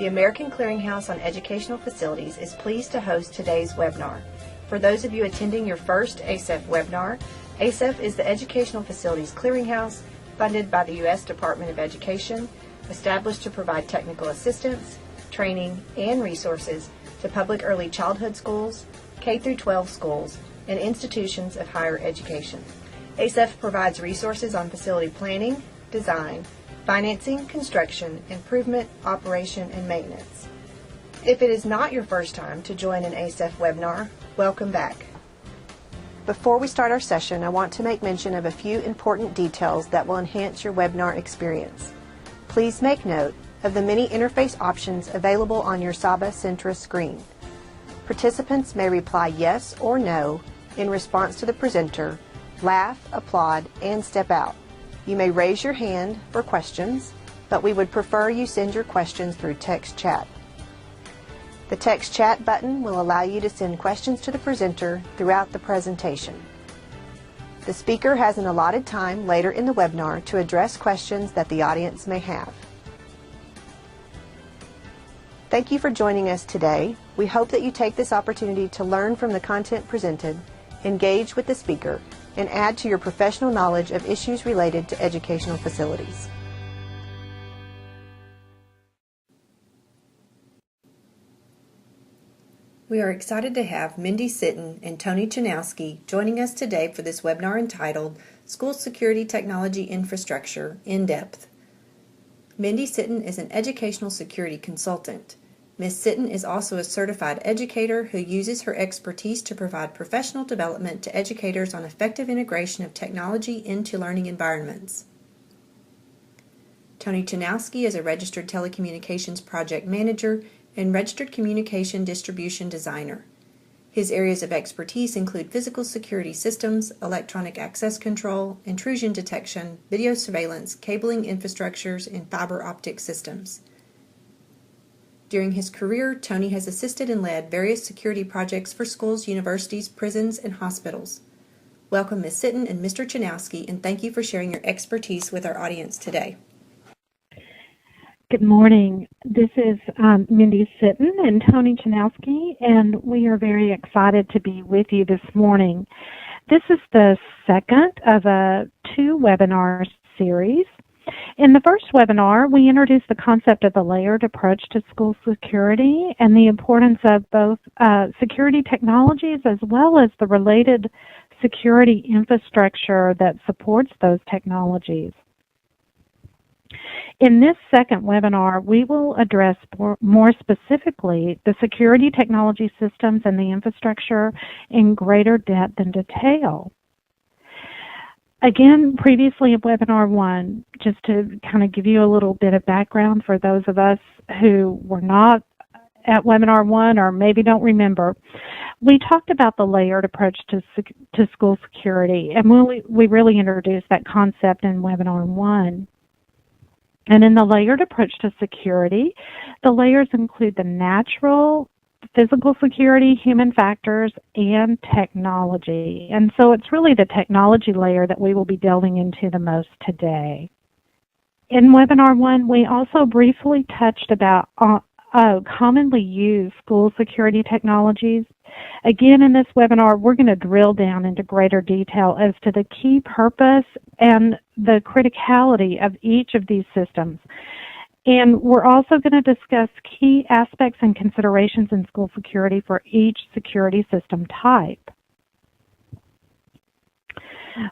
American Clearinghouse on Educational Facilities is pleased to host today's webinar. For those of you attending your first ACEF webinar, ACEF is the Educational Facilities Clearinghouse funded by the U.S. Department of Education, established to provide technical assistance, training, and resources to public early childhood schools, K-12 schools, and institutions of higher education. ACEF provides resources on facility planning, design, financing, construction, improvement, operation, and maintenance. If it is not your first time to join an ACEF webinar, welcome back. Before we start our session, I want to make mention of a few important details that will enhance your webinar experience. Please make note of the many interface options available on your SABA Centra screen. Participants may reply yes or no in response to the presenter, laugh, applaud, and step out. You may raise your hand for questions, but we would prefer you send your questions through text chat. The text chat button will allow you to send questions to the presenter throughout the presentation. The speaker has an allotted time later in the webinar to address questions that the audience may have. Thank you for joining us today. We hope that you take this opportunity to learn from the content presented, engage with the speaker, and add to your professional knowledge of issues related to educational facilities. We are excited to have Mindy Sitton and Tony Chanowski joining us today for this webinar entitled School Security Technology Infrastructure in Depth. Mindy Sitton is an educational security consultant. Ms. Sitton is also a certified educator who uses her expertise to provide professional development to educators on effective integration of technology into learning environments. Tony Chanowski is a registered telecommunications project manager and registered communication distribution designer. His areas of expertise include physical security systems, electronic access control, intrusion detection, video surveillance, cabling infrastructures, and fiber optic systems. During his career, Tony has assisted and led various security projects for schools, universities, prisons, and hospitals. Welcome, Ms. Sitton and Mr. Chanowski, and thank you for sharing your expertise with our audience today. Good morning. This is Mindy Sitton and Tony Chanowski, and we are very excited to be with you this morning. This is the second of a two-webinar series. In the first webinar, we introduced the concept of the layered approach to school security and the importance of both security technologies as well as the related security infrastructure that supports those technologies. In this second webinar, we will address more specifically the security technology systems and the infrastructure in greater depth and detail. Again, previously in webinar 1, just to kind of give you a little bit of background for those of us who were not at webinar 1 or maybe don't remember, we talked about the layered approach to school security, and we really introduced that concept in webinar 1. And in the layered approach to security, the layers include the natural, physical security, human factors, and technology. And so it's really the technology layer that we will be delving into the most today. In webinar 1, we also briefly touched about commonly used school security technologies. Again, in this webinar, we're going to drill down into greater detail as to the key purpose and the criticality of each of these systems. And we're also going to discuss key aspects and considerations in school security for each security system type.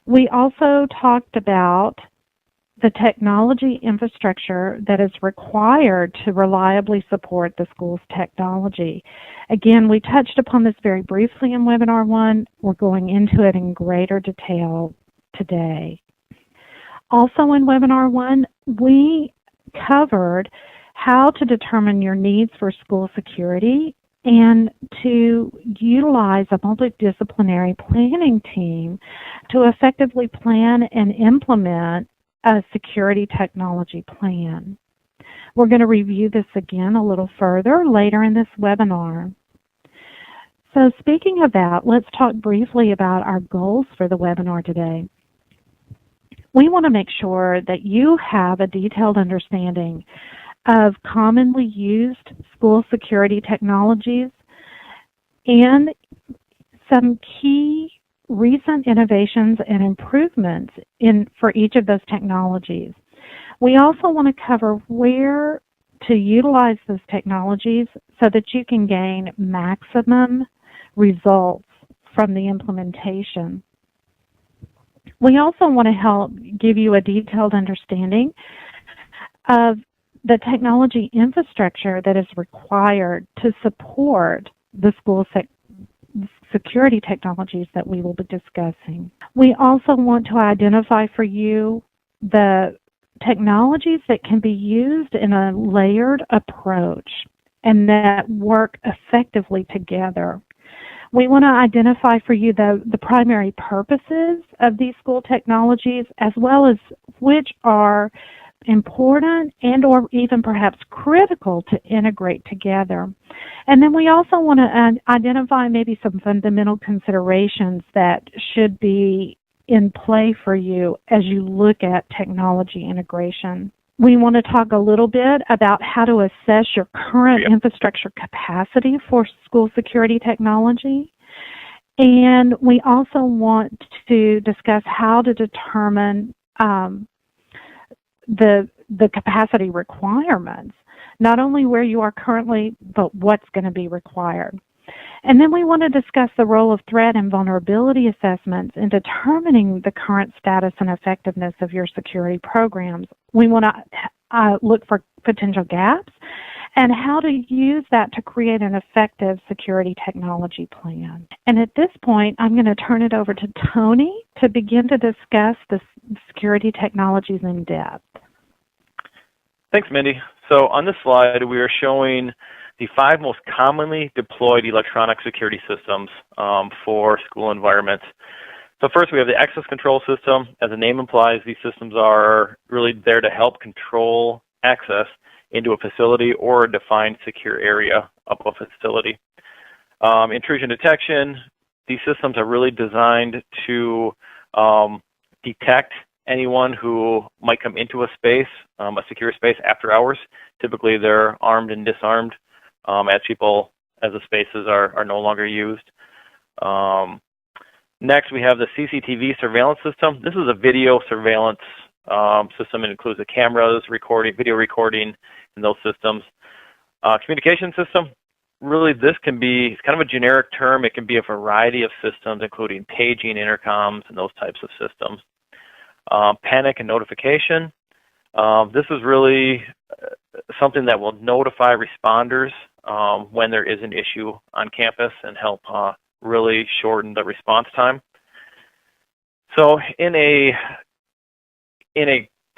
We also talked about the technology infrastructure that is required to reliably support the school's technology. Again, we touched upon this very briefly in webinar 1. We're going into it in greater detail today. Also in webinar 1, we covered how to determine your needs for school security and to utilize a multidisciplinary planning team to effectively plan and implement a security technology plan. We're going to review this again a little further later in this webinar. So speaking of that, let's talk briefly about our goals for the webinar today. We want to make sure that you have a detailed understanding of commonly used school security technologies and some key recent innovations and improvements for each of those technologies. We also want to cover where to utilize those technologies so that you can gain maximum results from the implementation. We also want to help give you a detailed understanding of the technology infrastructure that is required to support the school security technologies that we will be discussing. We also want to identify for you the technologies that can be used in a layered approach and that work effectively together. We want to identify for you the primary purposes of these school technologies, as well as which are important and or even perhaps critical to integrate together. And then we also want to identify maybe some fundamental considerations that should be in play for you as you look at technology integration. We want to talk a little bit about how to assess your current infrastructure capacity for school security technology. And we also want to discuss how to determine the capacity requirements, not only where you are currently, but what's going to be required. And then we want to discuss the role of threat and vulnerability assessments in determining the current status and effectiveness of your security programs. We want to look for potential gaps and how to use that to create an effective security technology plan. And at this point, I'm going to turn it over to Tony to begin to discuss the security technologies in depth. Thanks, Mindy. So on this slide, we are showing the 5 most commonly deployed electronic security systems for school environments. So first, we have the access control system. As the name implies, these systems are really there to help control access into a facility or a defined secure area of a facility. Intrusion detection, these systems are really designed to detect anyone who might come into a space, a secure space after hours. Typically, they're armed and disarmed as the spaces are no longer used. Next, we have the CCTV surveillance system. This is a video surveillance system. It includes the cameras, video recording in those systems. Communication system, really this can be, it's kind of a generic term. It can be a variety of systems, including paging, intercoms, and those types of systems. Panic and notification. This is really something that will notify responders when there is an issue on campus and help really shorten the response time. So in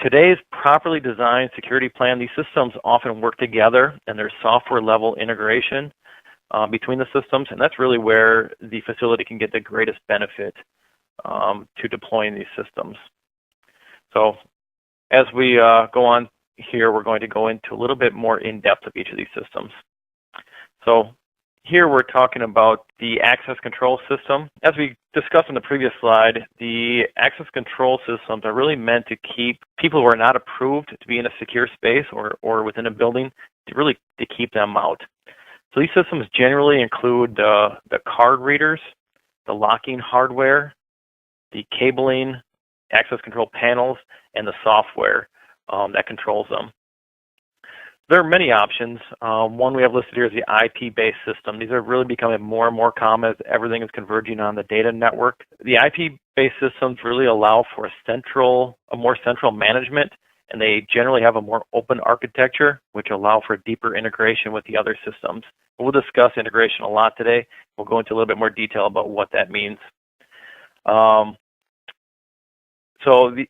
today's properly designed security plan, these systems often work together and there's software level integration between the systems, and that's really where the facility can get the greatest benefit to deploying these systems. So as we go on here, we're going to go into a little bit more in depth of each of these systems. So here we're talking about the access control system. As we discussed on the previous slide, the access control systems are really meant to keep people who are not approved to be in a secure space or within a building, to keep them out. So these systems generally include the card readers, the locking hardware, the cabling, access control panels, and the software that controls them. There are many options. One we have listed here is the IP-based system. These are really becoming more and more common as everything is converging on the data network. The IP-based systems really allow for a more central management, and they generally have a more open architecture, which allow for deeper integration with the other systems. We'll discuss integration a lot today. We'll go into a little bit more detail about what that means.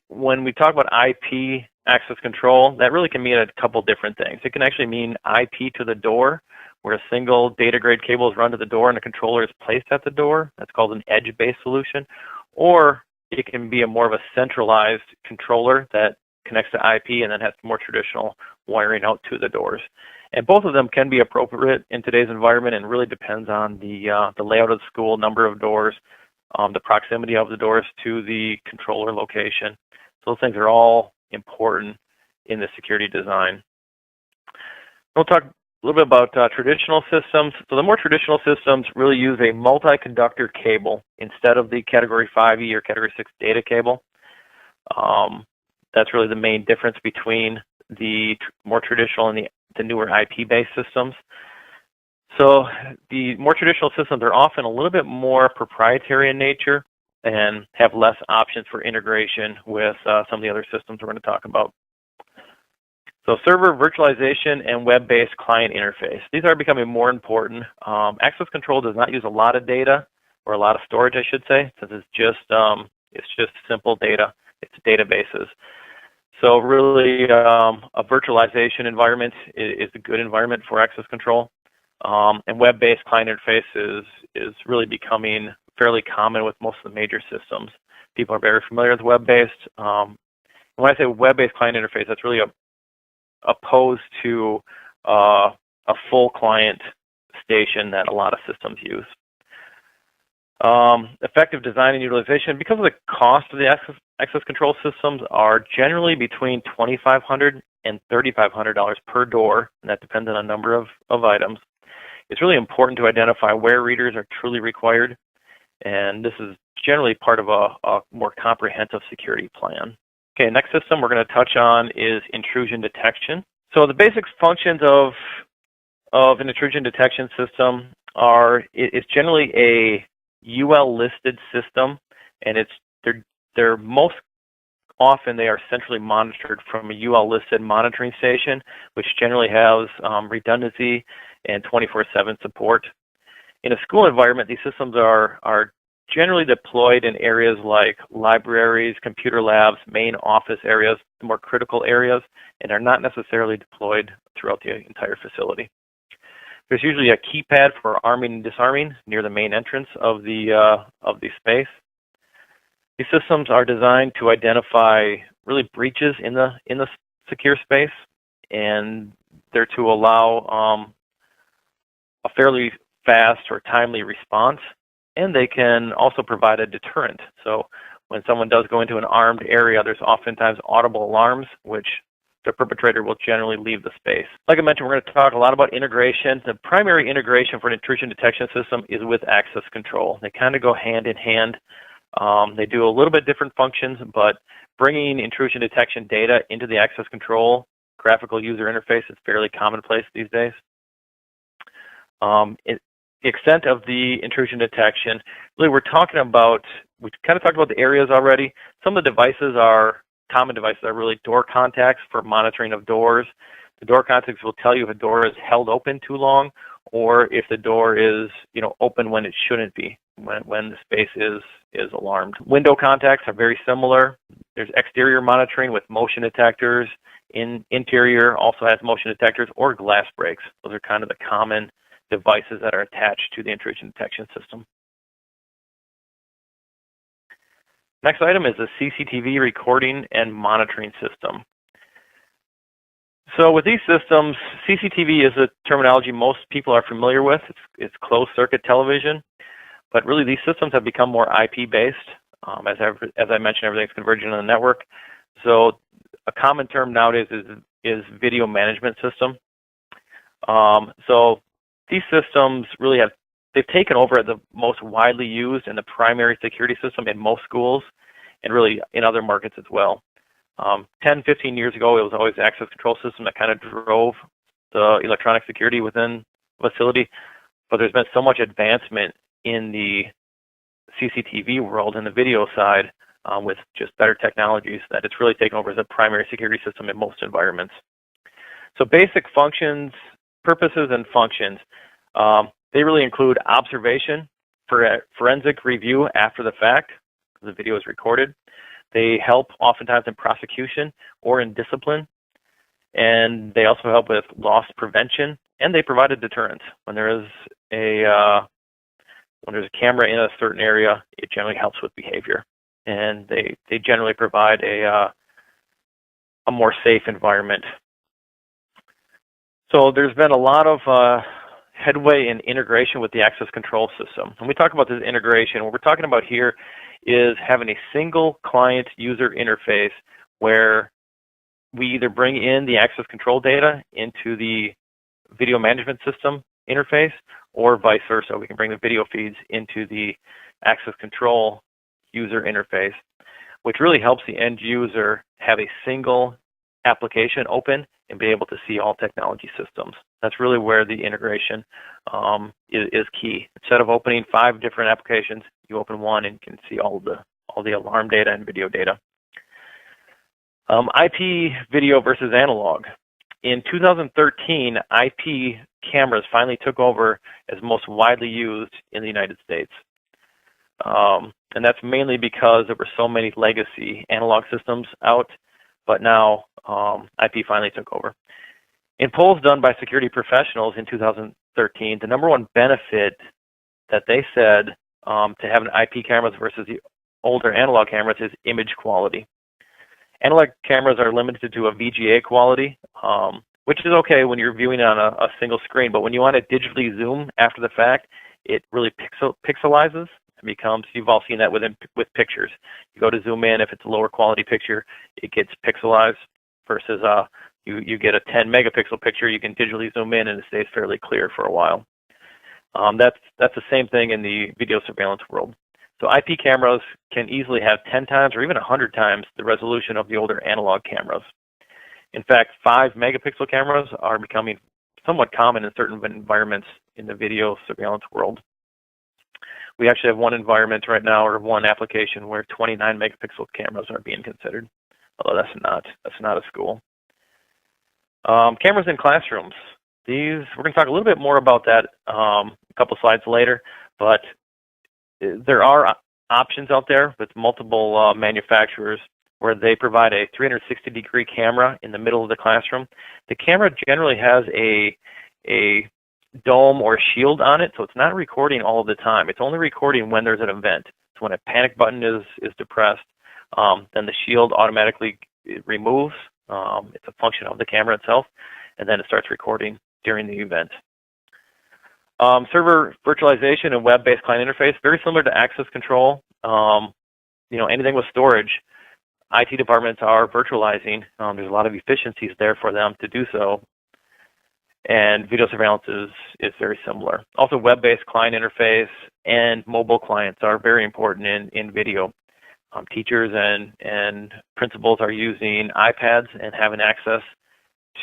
When we talk about IP access control, that really can mean a couple different things. It can actually mean IP to the door, where a single data grade cable is run to the door and a controller is placed at the door. That's called an edge-based solution. Or it can be more of a centralized controller that connects to IP and then has more traditional wiring out to the doors. And both of them can be appropriate in today's environment, and really depends on the layout of the school, number of doors, the proximity of the doors to the controller location. So those things are all important in the security design. We'll talk a little bit about traditional systems. So the more traditional systems really use a multi-conductor cable instead of the Category 5E or Category 6 data cable. That's really the main difference between the more traditional and the newer IP-based systems. So the more traditional systems are often a little bit more proprietary in nature and have less options for integration with some of the other systems we're going to talk about. So server virtualization and web-based client interface. These are becoming more important. Access control does not use a lot of data, or a lot of storage, I should say, since it's just simple data. It's databases. So really, a virtualization environment is a good environment for access control. And web-based client interface is really becoming fairly common with most of the major systems. People are very familiar with web-based. When I say web-based client interface, that's really opposed to a full client station that a lot of systems use. Effective design and utilization. Because of the cost of the access control systems are generally between $2,500 and $3,500 per door, and that depends on a number of items. It's really important to identify where readers are truly required, and this is generally part of a more comprehensive security plan. Okay, next system we're going to touch on is intrusion detection. So the basic functions of an intrusion detection system it's generally a UL listed system, and they're most often they are centrally monitored from a UL listed monitoring station, which generally has redundancy and 24/7 support. In a school environment, these systems are generally deployed in areas like libraries, computer labs, main office areas, the more critical areas, and are not necessarily deployed throughout the entire facility. There's usually a keypad for arming and disarming near the main entrance of the space. These systems are designed to identify really breaches in the secure space, and they're to allow a fairly fast or timely response. And they can also provide a deterrent. So when someone does go into an armed area, there's oftentimes audible alarms, which the perpetrator will generally leave the space. Like I mentioned, we're going to talk a lot about integration. The primary integration for an intrusion detection system is with access control. They kind of go hand in hand. They do a little bit different functions, but bringing intrusion detection data into the access control graphical user interface is fairly commonplace these days. The extent of the intrusion detection, really we kind of talked about the areas already. Some of the common devices are really door contacts for monitoring of doors. The door contacts will tell you if a door is held open too long or if the door is open when it shouldn't be, when the space is alarmed. Window contacts are very similar. There's exterior monitoring with motion detectors. Interior also has motion detectors or glass breaks. Those are kind of the common devices that are attached to the intrusion detection system. Next item is the CCTV recording and monitoring system. So with these systems, CCTV is a terminology most people are familiar with. It's closed circuit television, but really these systems have become more IP-based. As I mentioned, everything's converging on the network. So a common term nowadays is video management system. So these systems really they've taken over the most widely used and the primary security system in most schools and really in other markets as well. 10, 15 years ago, it was always the access control system that kind of drove the electronic security within the facility, but there's been so much advancement in the CCTV world and the video side with just better technologies that it's really taken over as a primary security system in most environments. So basic functions, purposes and functions. They really include observation, forensic review after the fact, the video is recorded. They help oftentimes in prosecution or in discipline, and they also help with loss prevention, and they provide a deterrent. When there is when there's a camera in a certain area, it generally helps with behavior, and they generally provide a more safe environment. So there's been a lot of headway in integration with the access control system. When we talk about this integration, what we're talking about here is having a single client user interface where we either bring in the access control data into the video management system interface, or vice versa. We can bring the video feeds into the access control user interface, which really helps the end user have a single application open and be able to see all technology systems. That's really where the integration is key. Instead of opening 5 different applications, you open one and can see all the alarm data and video data. IP video versus analog. In 2013, IP cameras finally took over as most widely used in the United States. And that's mainly because there were so many legacy analog systems out, but now IP finally took over. In polls done by security professionals in 2013, the #1 benefit that they said to having IP cameras versus the older analog cameras is image quality. Analog cameras are limited to a VGA quality, which is okay when you're viewing on a single screen, but when you want to digitally zoom after the fact, it really pixelizes. It becomes, you've all seen that with pictures. You go to zoom in, if it's a lower quality picture, it gets pixelized versus you get a 10 megapixel picture, you can digitally zoom in and it stays fairly clear for a while. That's the same thing in the video surveillance world. So IP cameras can easily have 10 times or even 100 times the resolution of the older analog cameras. In fact, 5 megapixel cameras are becoming somewhat common in certain environments in the video surveillance world. We actually have one environment right now, or one application, where 29 megapixel cameras are being considered, although that's not a school. Cameras in classrooms. We're going to talk a little bit more about that a couple slides later, but there are options out there with multiple manufacturers where they provide a 360-degree camera in the middle of the classroom. The camera generally has a dome or shield on it, so it's not recording all of the time. It's only recording when there's an event. So when a panic button is depressed, then the shield automatically removes. It's a function of the camera itself, and then it starts recording during the event. Server virtualization and web-based client interface, very similar to access control. Anything with storage, IT departments are virtualizing. There's a lot of efficiencies there for them to do so. And video surveillance is very similar. Also, web-based client interface and mobile clients are very important in video. Teachers and principals are using iPads, and having access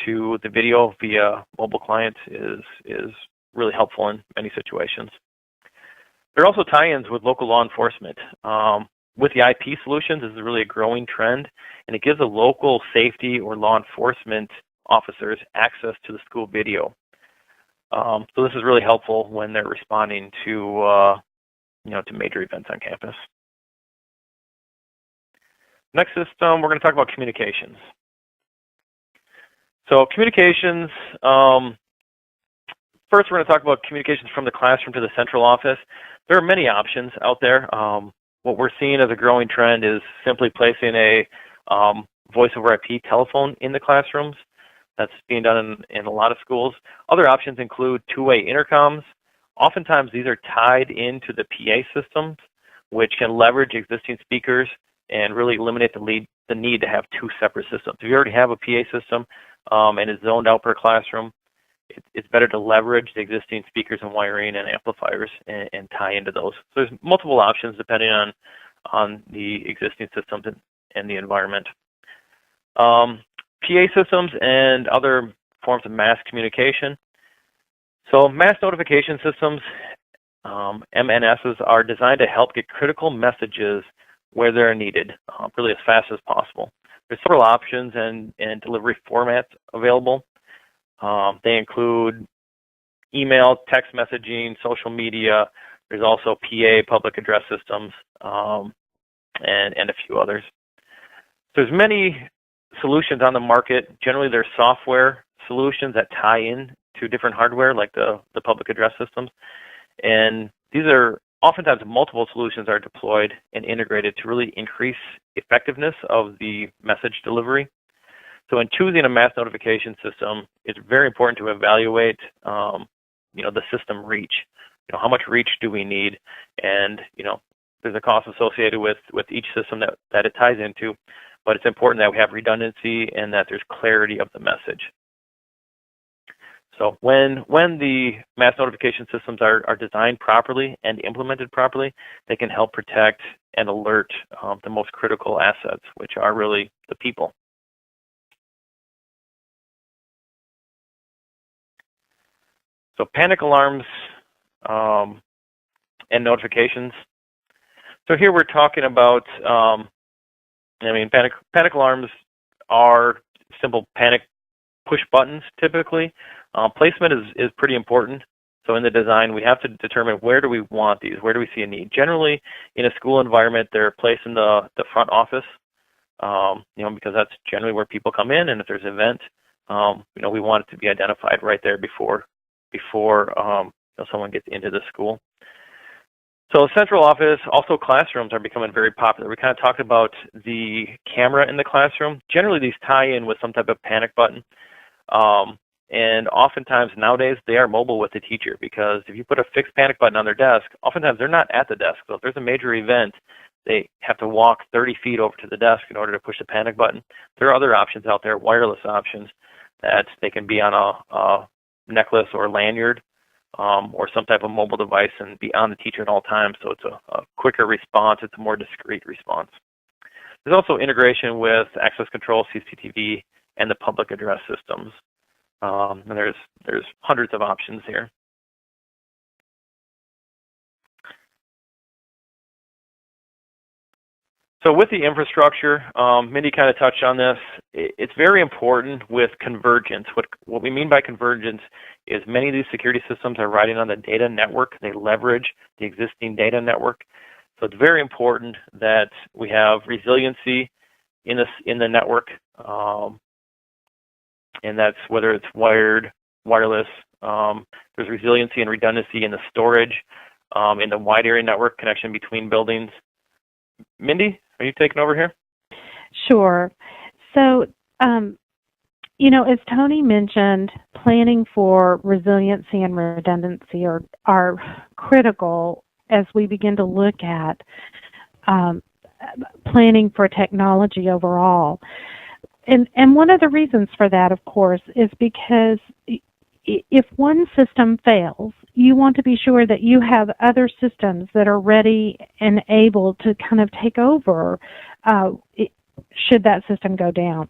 to the video via mobile clients is really helpful in many situations. There are also tie-ins with local law enforcement. With the IP solutions, this is really a growing trend, and it gives the local safety or law enforcement officers access to the school video. So this is really helpful when they're responding to major events on campus. Next system, we're going to talk about communications. So communications, first we're going to talk about communications from the classroom to the central office. There are many options out there. What we're seeing as a growing trend is simply placing a voice over IP telephone in the classrooms. That's being done in a lot of schools. Other options include two-way intercoms. Oftentimes these are tied into the PA systems, which can leverage existing speakers and really eliminate the need to have 2 separate systems. If you already have a PA system and it's zoned out per classroom, it's better to leverage the existing speakers and wiring and amplifiers and tie into those. So there's multiple options depending on the existing systems and the environment. PA systems and other forms of mass communication. So mass notification systems, MNSs, are designed to help get critical messages where they're needed, really as fast as possible. There's several options and delivery formats available. They include email, text messaging, social media. There's also PA, public address systems, and a few others. There's many solutions on the market. Generally, they're software solutions that tie in to different hardware, like the public address systems. And these are oftentimes multiple solutions are deployed and integrated to really increase effectiveness of the message delivery. So in choosing a mass notification system, it's very important to evaluate, the system reach. How much reach do we need? And, there's a cost associated with each system that it ties into, but it's important that we have redundancy and that there's clarity of the message. So when the mass notification systems are designed properly and implemented properly, they can help protect and alert the most critical assets, which are really the people. So panic alarms and notifications. So here we're talking about, panic alarms are simple panic push buttons typically. Placement is pretty important. So in the design, we have to determine where do we want these, where do we see a need. Generally, in a school environment, they're placed in the front office, because that's generally where people come in, and if there's an event, we want it to be identified right there before someone gets into the school. So central office, also classrooms are becoming very popular. We kind of talked about the camera in the classroom. Generally, these tie in with some type of panic button. And oftentimes nowadays they are mobile with the teacher, because if you put a fixed panic button on their desk, oftentimes they're not at the desk. So if there's a major event, they have to walk 30 feet over to the desk in order to push the panic button. There are other options out there, wireless options, that they can be on a necklace or lanyard, or some type of mobile device and be on the teacher at all times. So it's a quicker response. It's a more discreet response. There's also integration with access control, CCTV, and the public address systems. And there's hundreds of options here. So with the infrastructure, Mindy kind of touched on this. It's very important with convergence. What we mean by convergence is many of these security systems are riding on the data network. They leverage the existing data network. So it's very important that we have resiliency in the network, and that's whether it's wired, wireless. There's resiliency and redundancy in the storage, in the wide area network connection between buildings. Mindy, are you taking over here? Sure. So, as Tony mentioned, planning for resiliency and redundancy are critical as we begin to look at planning for technology overall. And one of the reasons for that, of course, is because if one system fails, you want to be sure that you have other systems that are ready and able to kind of take over should that system go down.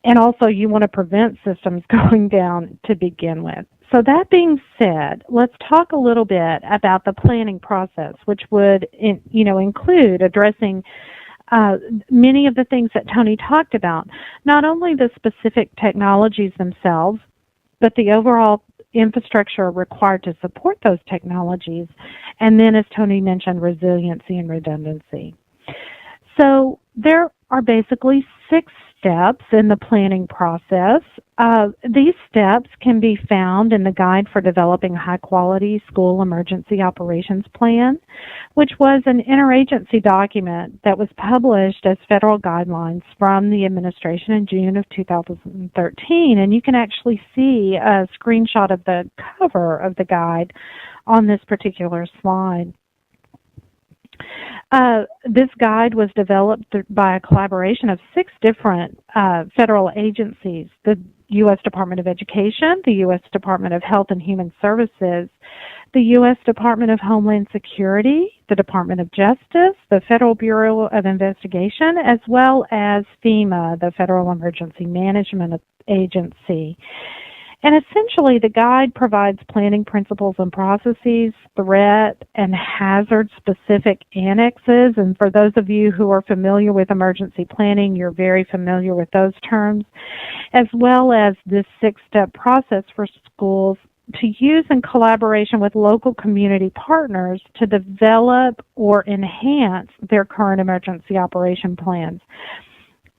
And also, you want to prevent systems going down to begin with. So that being said, let's talk a little bit about the planning process, which would, include addressing many of the things that Tony talked about, not only the specific technologies themselves, but the overall infrastructure required to support those technologies, and then, as Tony mentioned, resiliency and redundancy. So there are basically 6 steps in the planning process. These steps can be found in the Guide for Developing High-Quality School Emergency Operations Plan, which was an interagency document that was published as federal guidelines from the administration in June of 2013. And you can actually see a screenshot of the cover of the guide on this particular slide. This guide was developed by a collaboration of 6 different federal agencies: the U.S. Department of Education, the U.S. Department of Health and Human Services, the U.S. Department of Homeland Security, the Department of Justice, the Federal Bureau of Investigation, as well as FEMA, the Federal Emergency Management Agency. And essentially, the guide provides planning principles and processes, threat and hazard-specific annexes. And for those of you who are familiar with emergency planning, you're very familiar with those terms, as well as this 6-step process for schools to use in collaboration with local community partners to develop or enhance their current emergency operation plans.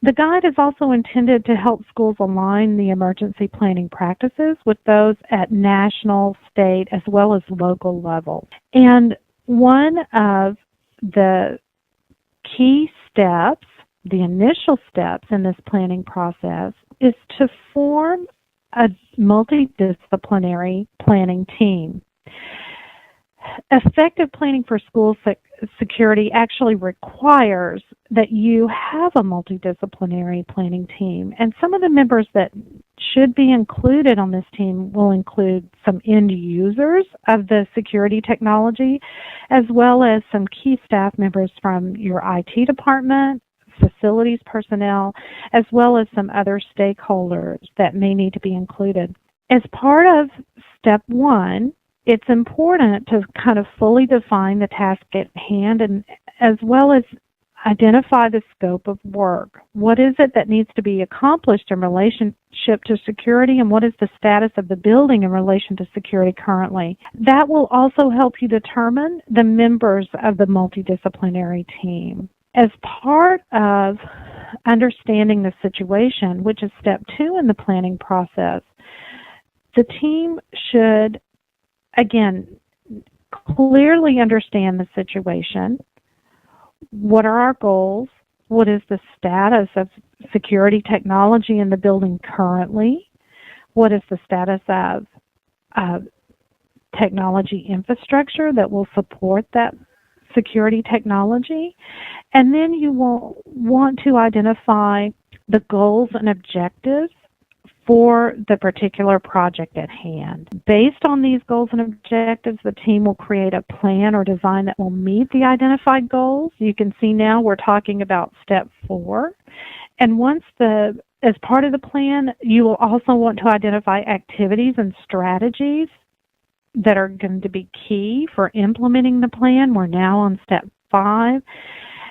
The guide is also intended to help schools align the emergency planning practices with those at national, state, as well as local level. And one of the key steps, the initial steps in this planning process, is to form a multidisciplinary planning team. Effective planning for school security actually requires that you have a multidisciplinary planning team. And some of the members that should be included on this team will include some end users of the security technology, as well as some key staff members from your IT department, facilities personnel, as well as some other stakeholders that may need to be included. As part of step 1, it's important to kind of fully define the task at hand, and as well as identify the scope of work. What is it that needs to be accomplished in relationship to security, and what is the status of the building in relation to security currently? That will also help you determine the members of the multidisciplinary team. As part of understanding the situation, which is step 2 in the planning process, the team should, again, clearly understand the situation. What are our goals? What is the status of security technology in the building currently? What is the status of technology infrastructure that will support that security technology? And then you will want to identify the goals and objectives for the particular project at hand. Based on these goals and objectives, the team will create a plan or design that will meet the identified goals. You can see now we're talking about step 4. And as part of the plan, you will also want to identify activities and strategies that are going to be key for implementing the plan. We're now on step 5.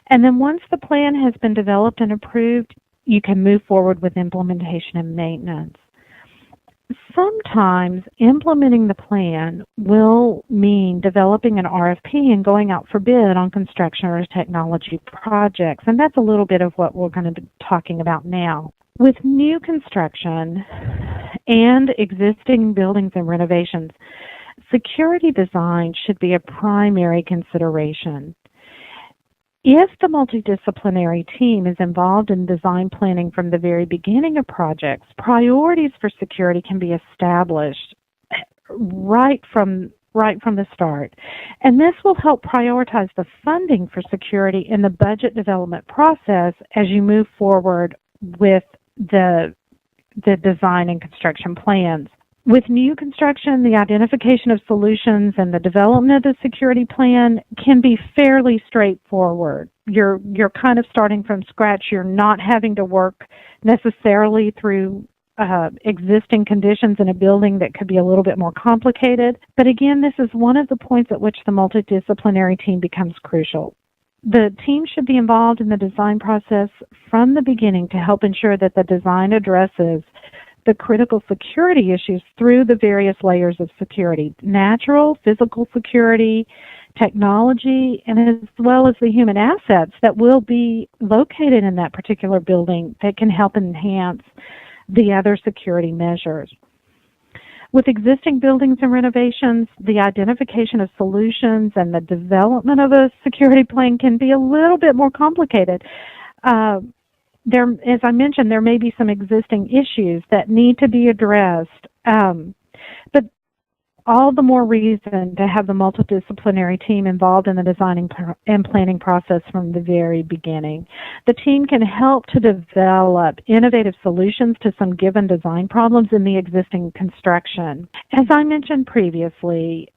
And then once the plan has been developed and approved, you can move forward with implementation and maintenance. Sometimes implementing the plan will mean developing an RFP and going out for bid on construction or technology projects, and that's a little bit of what we're going to be talking about now. With new construction and existing buildings and renovations, security design should be a primary consideration. If the multidisciplinary team is involved in design planning from the very beginning of projects, priorities for security can be established right from the start. And this will help prioritize the funding for security in the budget development process as you move forward with the design and construction plans. With new construction, the identification of solutions and the development of the security plan can be fairly straightforward. You're kind of starting from scratch. You're not having to work necessarily through existing conditions in a building that could be a little bit more complicated. But again, this is one of the points at which the multidisciplinary team becomes crucial. The team should be involved in the design process from the beginning to help ensure that the design addresses the critical security issues through the various layers of security: natural, physical security, technology, and as well as the human assets that will be located in that particular building that can help enhance the other security measures. With existing buildings and renovations, the identification of solutions and the development of a security plan can be a little bit more complicated. As I mentioned, there may be some existing issues that need to be addressed, but all the more reason to have the multidisciplinary team involved in the designing and planning process from the very beginning. The team can help to develop innovative solutions to some given design problems in the existing construction. As I mentioned previously,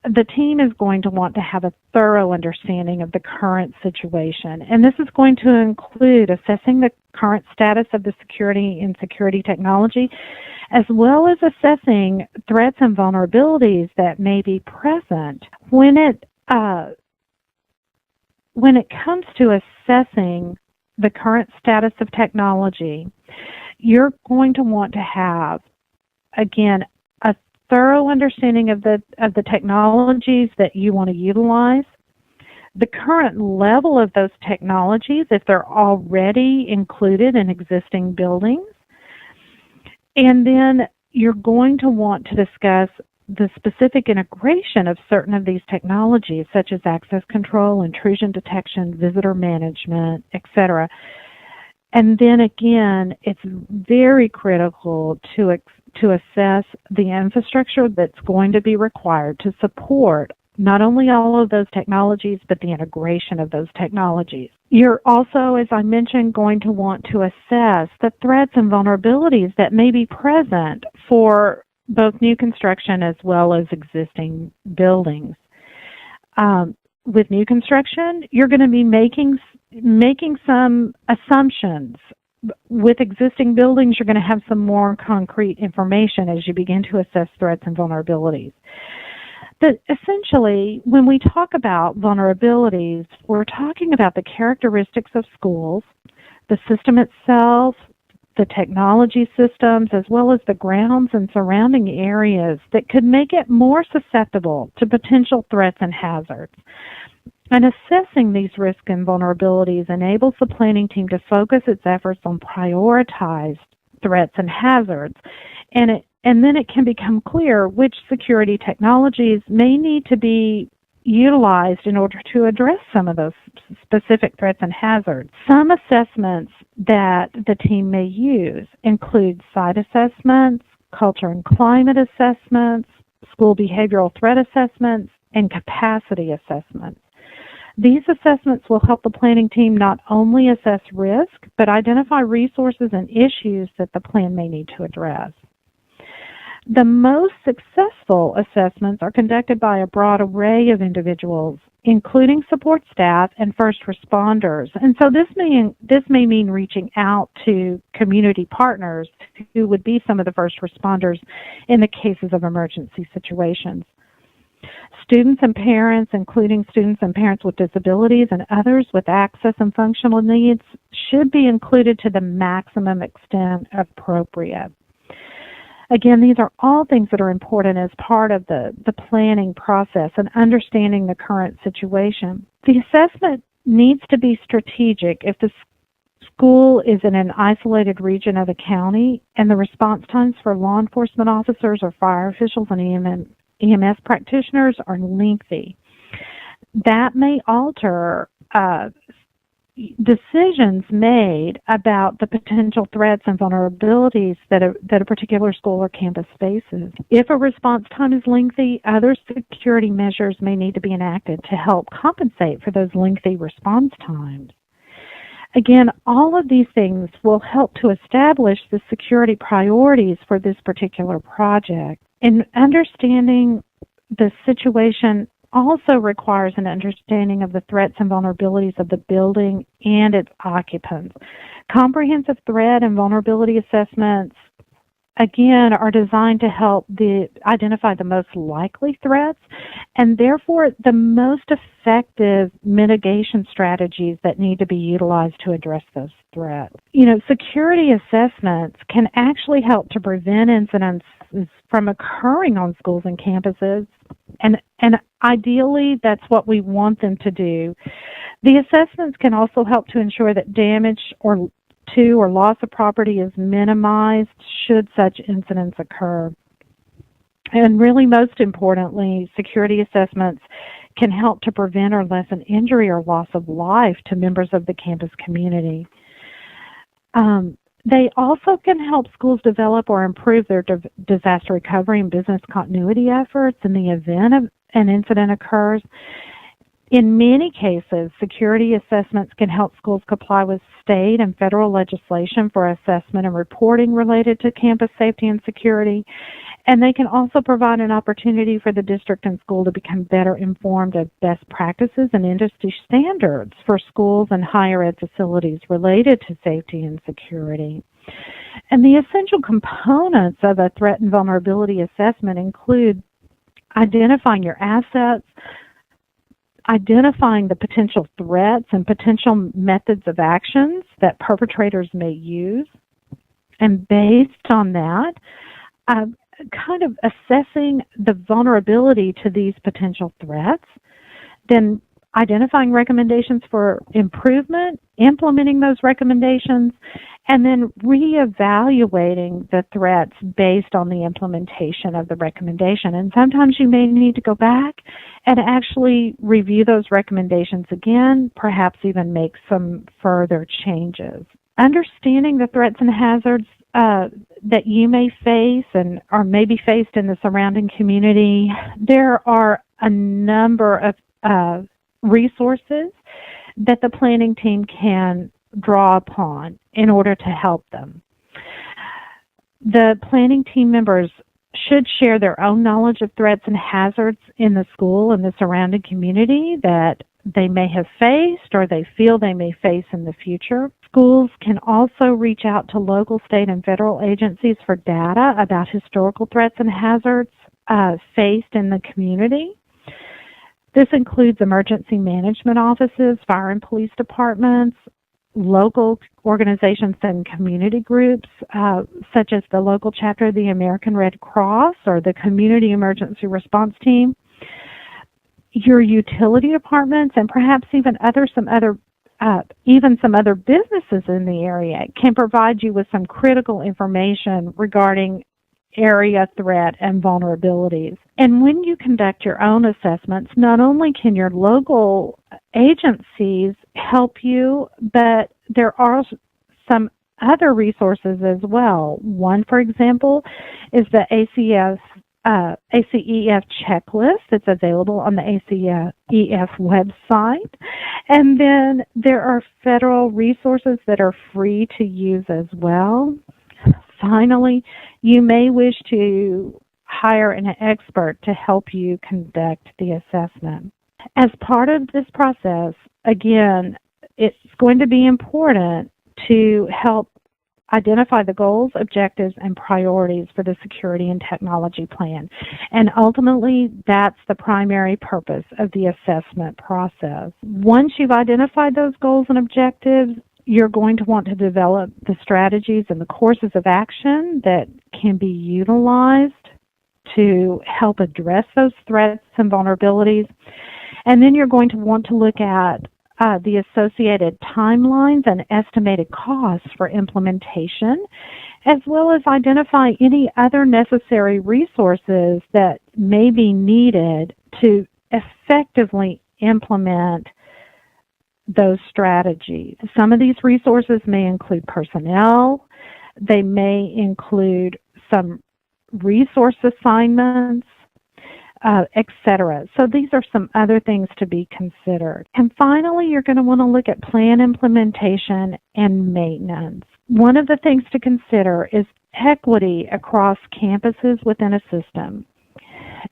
the team is going to want to have a thorough understanding of the current situation, and this is going to include assessing the current status of the security and security technology, as well as assessing threats and vulnerabilities that may be present. When it comes to assessing the current status of technology, you're going to want to have, again, a thorough understanding of the technologies that you want to utilize, the current level of those technologies if they're already included in existing buildings, and then you're going to want to discuss the specific integration of certain of these technologies, such as access control, intrusion detection, visitor management, etc. And then again, it's very critical to assess the infrastructure that's going to be required to support not only all of those technologies, but the integration of those technologies. You're also, as I mentioned, going to want to assess the threats and vulnerabilities that may be present for both new construction as well as existing buildings. With new construction, you're going to be making some assumptions. With existing buildings, you're going to have some more concrete information as you begin to assess threats and vulnerabilities. But essentially, when we talk about vulnerabilities, we're talking about the characteristics of schools, the system itself, the technology systems, as well as the grounds and surrounding areas that could make it more susceptible to potential threats and hazards. And assessing these risks and vulnerabilities enables the planning team to focus its efforts on prioritized threats and hazards, and then it can become clear which security technologies may need to be utilized in order to address some of those specific threats and hazards. Some assessments that the team may use include site assessments, culture and climate assessments, school behavioral threat assessments, and capacity assessments. These assessments will help the planning team not only assess risk, but identify resources and issues that the plan may need to address. The most successful assessments are conducted by a broad array of individuals, including support staff and first responders. And so this may mean reaching out to community partners who would be some of the first responders in the cases of emergency situations. Students and parents, including students and parents with disabilities and others with access and functional needs, should be included to the maximum extent appropriate. Again, these are all things that are important as part of the planning process and understanding the current situation. The assessment needs to be strategic if the school is in an isolated region of the county and the response times for law enforcement officers or fire officials and EMS practitioners are lengthy. That may alter decisions made about the potential threats and vulnerabilities that a particular school or campus faces. If a response time is lengthy, other security measures may need to be enacted to help compensate for those lengthy response times. Again, all of these things will help to establish the security priorities for this particular project. And understanding the situation also requires an understanding of the threats and vulnerabilities of the building and its occupants. Comprehensive threat and vulnerability assessments, again, are designed to help identify the most likely threats and therefore the most effective mitigation strategies that need to be utilized to address those threats. Security assessments can actually help to prevent incidents from occurring on schools and campuses, and ideally that's what we want them to do. The assessments can also help to ensure that damage or loss of property is minimized should such incidents occur. And really, most importantly, security assessments can help to prevent or lessen injury or loss of life to members of the campus community. They also can help schools develop or improve their disaster recovery and business continuity efforts in the event of an incident occurs. In many cases, security assessments can help schools comply with state and federal legislation for assessment and reporting related to campus safety and security. And they can also provide an opportunity for the district and school to become better informed of best practices and industry standards for schools and higher ed facilities related to safety and security. And the essential components of a threat and vulnerability assessment include identifying your assets, identifying the potential threats and potential methods of actions that perpetrators may use, and based on that, kind of assessing the vulnerability to these potential threats, then identifying recommendations for improvement, implementing those recommendations, and then reevaluating the threats based on the implementation of the recommendation. And sometimes you may need to go back and actually review those recommendations again, perhaps even make some further changes. Understanding the threats and hazards that you may face and or may be faced in the surrounding community, there are a number of resources that the planning team can draw upon in order to help them. The planning team members should share their own knowledge of threats and hazards in the school and the surrounding community that they may have faced or they feel they may face in the future. Schools can also reach out to local, state, and federal agencies for data about historical threats and hazards faced in the community. This includes emergency management offices, fire and police departments, local organizations and community groups, such as the local chapter of the American Red Cross or the Community Emergency Response Team, your utility departments, and perhaps even some other businesses in the area can provide you with some critical information regarding area threat and vulnerabilities. And when you conduct your own assessments, not only can your local agencies help you, but there are some other resources as well. One, for example, is the ACEF checklist that's available on the ACEF website. And then there are federal resources that are free to use as well. Finally, you may wish to hire an expert to help you conduct the assessment. As part of this process, again, it's going to be important to help identify the goals, objectives, and priorities for the security and technology plan. And ultimately, that's the primary purpose of the assessment process. Once you've identified those goals and objectives, you're going to want to develop the strategies and the courses of action that can be utilized to help address those threats and vulnerabilities. And then you're going to want to look at the associated timelines and estimated costs for implementation, as well as identify any other necessary resources that may be needed to effectively implement those strategies. Some of these resources may include personnel. They may include some resource assignments, etc. So these are some other things to be considered. And finally, you're going to want to look at plan implementation and maintenance. One of the things to consider is equity across campuses within a system.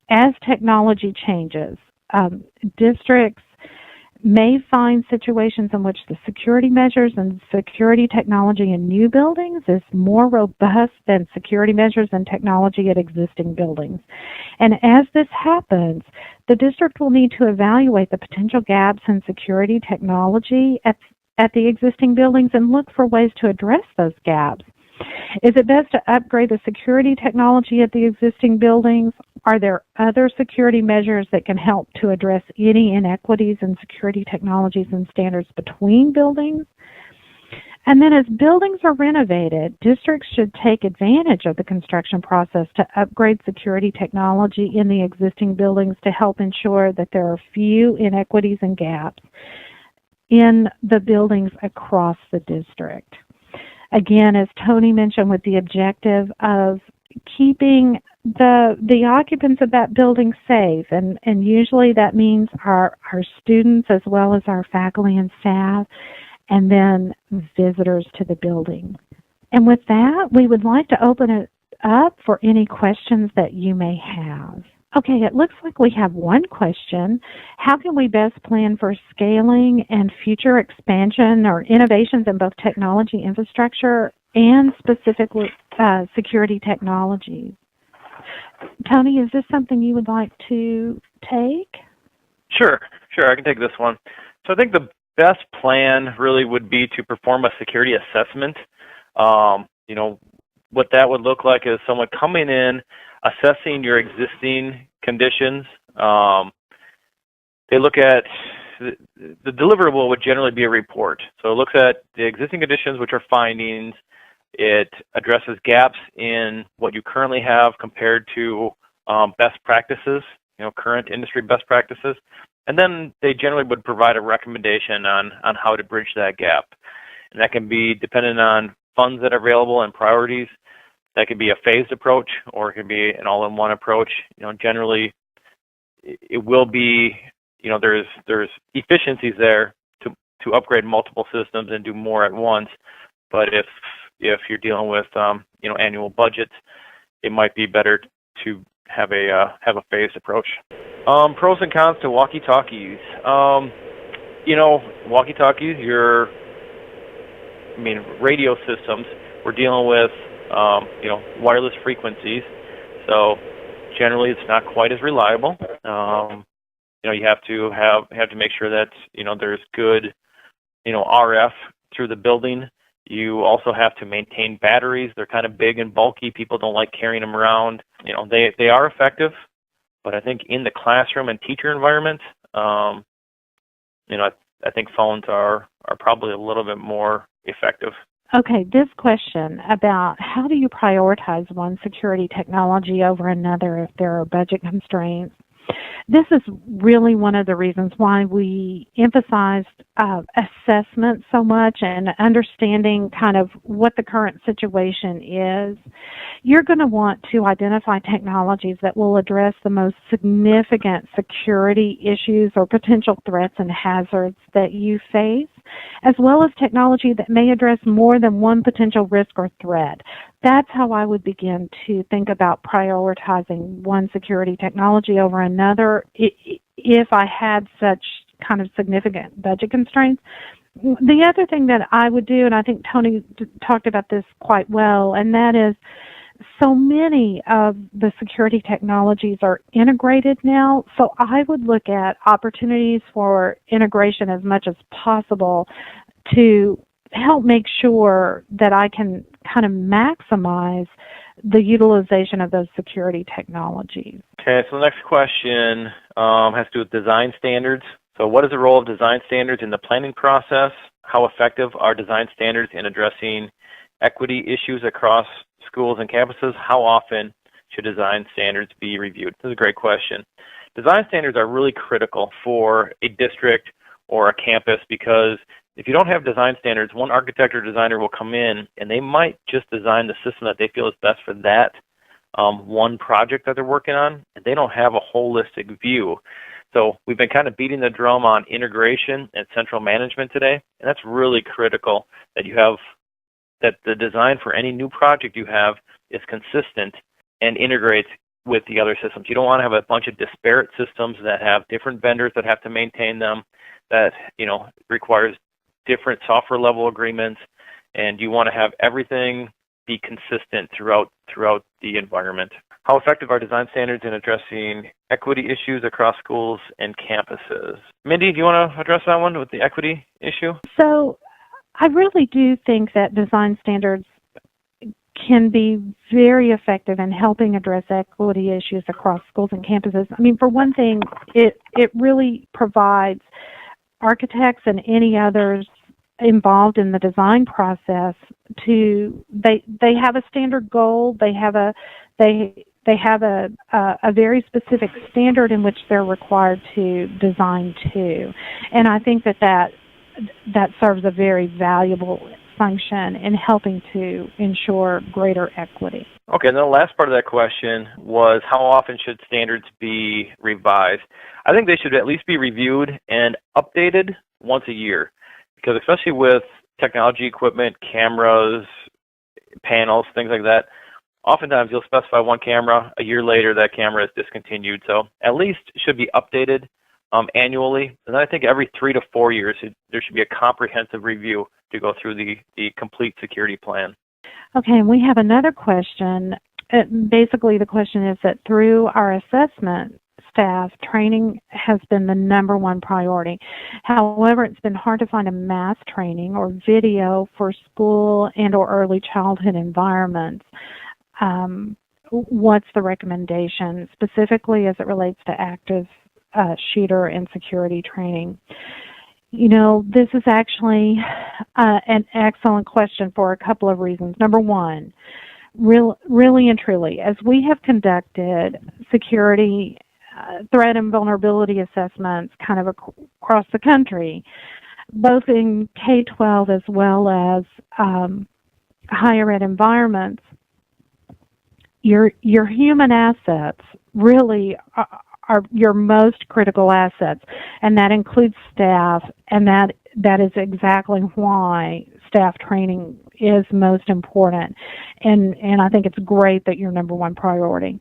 As technology changes, districts may find situations in which the security measures and security technology in new buildings is more robust than security measures and technology at existing buildings. And as this happens, the district will need to evaluate the potential gaps in security technology at the existing buildings and look for ways to address those gaps. Is it best to upgrade the security technology at the existing buildings? Are there other security measures that can help to address any inequities in security technologies and standards between buildings? And then as buildings are renovated, districts should take advantage of the construction process to upgrade security technology in the existing buildings to help ensure that there are few inequities and gaps in the buildings across the district. Again, as Tony mentioned, with the objective of keeping the occupants of that building safe, and usually that means our students as well as our faculty and staff, and then visitors to the building. And with that, we would like to open it up for any questions that you may have. Okay, it looks like we have one question. How can we best plan for scaling and future expansion or innovations in both technology infrastructure and specifically security technologies? Tony, is this something you would like to take? Sure, I can take this one. So I think the best plan really would be to perform a security assessment. What that would look like is someone coming in, assessing your existing conditions. They look at the deliverable would generally be a report. So it looks at the existing conditions, which are findings. It addresses gaps in what you currently have compared to best practices, current industry best practices. And then they generally would provide a recommendation on how to bridge that gap. And that can be dependent on funds that are available and priorities. That could be a phased approach, or it could be an all-in-one approach. Generally, it will be, there's efficiencies there to upgrade multiple systems and do more at once. But if you're dealing with annual budgets, it might be better to have a phased approach. Pros and cons to walkie-talkies. Walkie-talkies, radio systems. We're dealing with wireless frequencies, so generally it's not quite as reliable. You have to make sure that there's good RF through the building. You also have to maintain batteries. They're kind of big and bulky. People don't like carrying them around. They are effective, but I think in the classroom and teacher environment, I think phones are probably a little bit more effective. Okay, this question about how do you prioritize one security technology over another if there are budget constraints. This is really one of the reasons why we emphasized assessment so much and understanding kind of what the current situation is. You're going to want to identify technologies that will address the most significant security issues or potential threats and hazards that you face, as well as technology that may address more than one potential risk or threat. That's how I would begin to think about prioritizing one security technology over another if I had such kind of significant budget constraints. The other thing that I would do, and I think Tony talked about this quite well, and that is so many of the security technologies are integrated now, so I would look at opportunities for integration as much as possible to help make sure that I can kind of maximize the utilization of those security technologies. Okay, so the next question has to do with design standards. So what is the role of design standards in the planning process? How effective are design standards in addressing equity issues across schools and campuses? How often should design standards be reviewed? This is a great question. Design standards are really critical for a district or a campus because if you don't have design standards, one architect or designer will come in and they might just design the system that they feel is best for that one project that they're working on, and they don't have a holistic view. So we've been kind of beating the drum on integration and central management today, and that's really critical that you have that the design for any new project you have is consistent and integrates with the other systems. You don't want to have a bunch of disparate systems that have different vendors that have to maintain them, that requires different software level agreements, and you want to have everything be consistent throughout the environment. How effective are design standards in addressing equity issues across schools and campuses? Mindy, do you want to address that one with the equity issue? So I really do think that design standards can be very effective in helping address equity issues across schools and campuses. I mean, for one thing, it really provides architects and any others involved in the design process they have a standard goal, they have a very specific standard in which they're required to design to. And I think that serves a very valuable function in helping to ensure greater equity. Okay, and then the last part of that question was how often should standards be revised? I think they should at least be reviewed and updated once a year, because especially with technology equipment, cameras, panels, things like that, oftentimes you'll specify one camera, a year later that camera is discontinued. So at least it should be updated annually. And then I think every 3 to 4 years there should be a comprehensive review to go through the complete security plan. Okay, and we have another question. Basically the question is that through our assessment staff, training has been the number one priority. However, it's been hard to find a mass training or video for school and or early childhood environments. What's the recommendation, specifically as it relates to active shooter and security training? This is actually an excellent question for a couple of reasons. Number one, really and truly, as we have conducted security threat and vulnerability assessments kind of across the country, both in K-12 as well as higher ed environments, your human assets really are your most critical assets, and that includes staff, and that is exactly why staff training is most important, and I think it's great that your number one priority.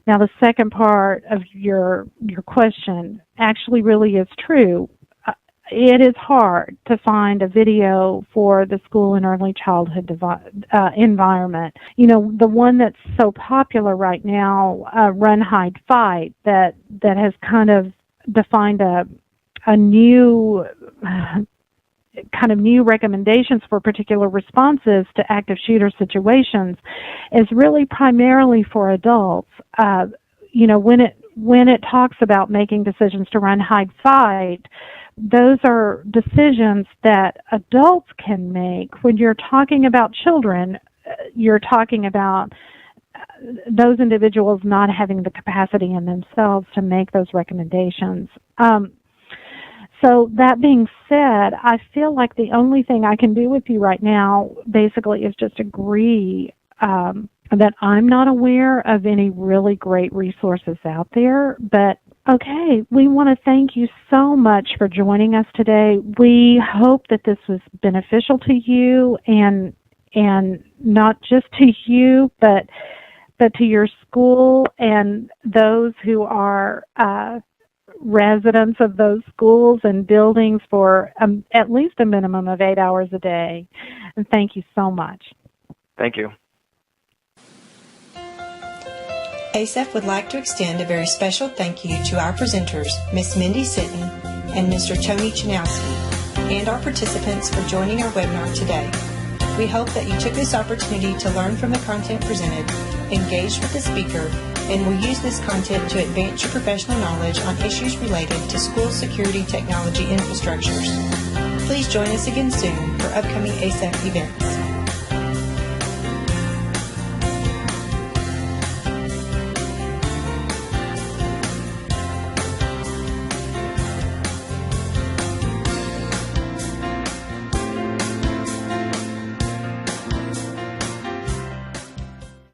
Now, the second part of your question actually really is true. It is hard to find a video for the school and early childhood environment. You know, the one that's so popular right now, Run, Hide, Fight, that has kind of defined a new kind of new recommendations for particular responses to active shooter situations, is really primarily for adults. You know, when it talks about making decisions to run, hide, fight, those are decisions that adults can make. When you're talking about children, you're talking about those individuals not having the capacity in themselves to make those recommendations. So that being said, I feel like the only thing I can do with you right now basically is just agree that I'm not aware of any really great resources out there. But okay, we want to thank you so much for joining us today. We hope that this was beneficial to you, and not just to you, but to your school and those who are residents of those schools and buildings for at least a minimum of 8 hours a day. And thank you so much. Thank you. ASEF would like to extend a very special thank you to our presenters, Ms. Mindy Sitton and Mr. Tony Chanowski, and our participants for joining our webinar today. We hope that you took this opportunity to learn from the content presented, engaged with the speaker, and will use this content to advance your professional knowledge on issues related to school security technology infrastructures. Please join us again soon for upcoming ASEF events.